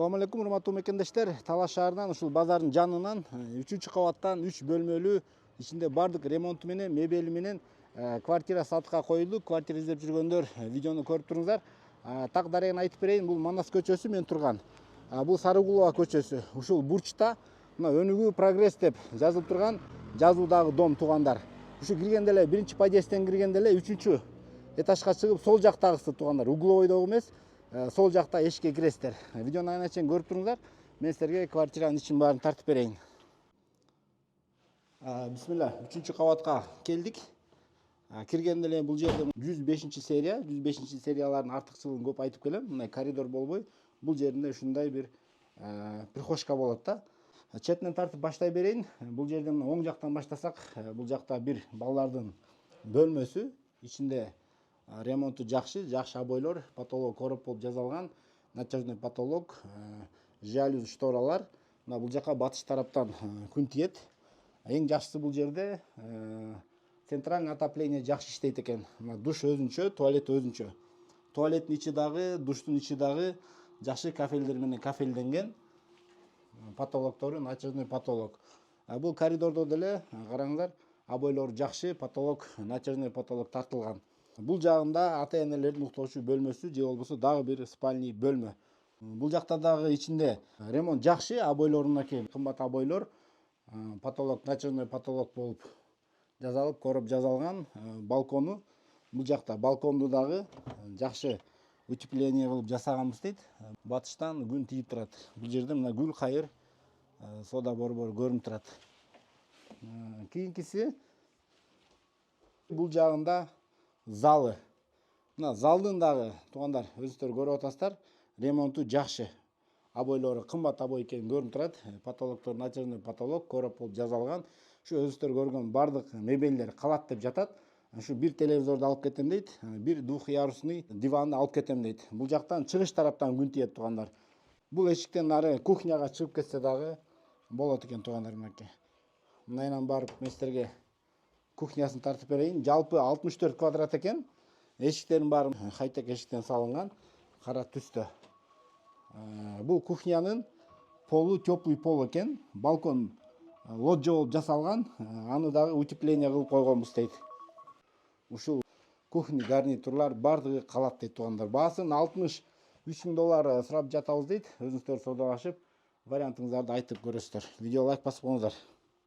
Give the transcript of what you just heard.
Assalamu алейкум, урматтуу мекендештер. Талас шаарынан ушул базардын жанынан 3-кабаттан 3 бөлмөлүү ичинде бардык ремонту менен, мебели менен квартира сатыкка коюлду. Квартира издеп жүргөндөр видеону көрүп туруңуздар. Так дарегин айтып берейин, бул Манас көчөсү мен турган. Бул Сарыгулова көчөсү. Ушул бурчта мына өнүгүү прогресс деп жазылып турган жазуудагы дом туугандар. Ушу киргенде эле биринчи подъездден киргенде эле 3-чү этажга чыгып сол жактагысы туугандар. Угловойдогу эмес, сол жакта эшикке киресиздер. Видеону айна чейин көрүп туруңуздар. Мен силерге квартиранын ичин баарын тартып берейин. Бисмилла, 3-кабатка келдик. Киргенде эле бул жерде 105-серия, 105-сериялардын артыкчылыгын көп айтып келем. Мындай коридор болбой, бул жеринде ушундай бир прихожка болот да. Четинен тартып баштай берейин. Бул жерден оң жактан баштасак, бул жакта бир балдардын бөлмөсү, ичинде ремонту жакшы обойлор, потолок короп болуп жасалган, натяжный потолок, жалюзи, шторалар. Мына бул жака батыш тараптан күн тиет. Эң жакшысы бул жерде центральный отопление жакшы иштейт экен. Мына душ өзүнчө, туалет өзүнчө. Туалеттин ичи дагы, душтун ичи дагы жакшы кафелдер менен кафелденген. Потолоктору натяжный потолок. Бул коридордо деле караңыздар, обойлор жакшы, потолок натяжный потолок тартылган. Бул жагында ата-энелердин уктоочу бөлмөсү же болбосо дагы бир спальный бөлмө. Бул жакта дагы ичинде ремонт жакшы, обойлорундаки кымбат обойлор, потолок натяжный потолок болуп жасалып, короп жасалган. Балкону бул жакта, балконду дагы жакшы утепление кылып жасаганбыз дейт. Батыштан күн тийип турат. Бул жерде мына гүл кайыр, сода борбор көрүнүп турат. Кийинкиси бул жагында залы. Мына залдын дагы туугандар өзүңүздөр көрүп атасыздар, ремонту жакшы. Обойлору кымбат обой экени көрүнүп турат. Потолоктор натяжный потолок короп болуп жасалган. Ушу өзүңүздөр көргөн бардык мебелдер калат деп жатат. Ушу бир телевизорду алып кетем дейт, бир двухъярусный диванды алып кетем дейт. Бул жактан чыгыш тараптан күн тиет туугандар. Бул эшиктен ары кухняга чыгып кетсе дагы болот экен туугандар мынакей. Мынайынан барып мен силерге кухнясын тартып берейин. Жалпы 64 квадрат экен. Эшиктерин баары хай-тек эшиктен салынган, кара түстө. Бул кухнянын полу теплый пол экен. Балкон лоджия болуп жасалган. Аны дагы утепление кылып койгонбуз дейт. Ушул кухня гарнитурлар бардыгы калат дейт туугандар. Баасын $63,000 сурап жатабыз дейт. Өзүңүздөр саудалашып, вариантыңыздарды айтып көрөсүздөр. Видео лайк басып коюңуздар.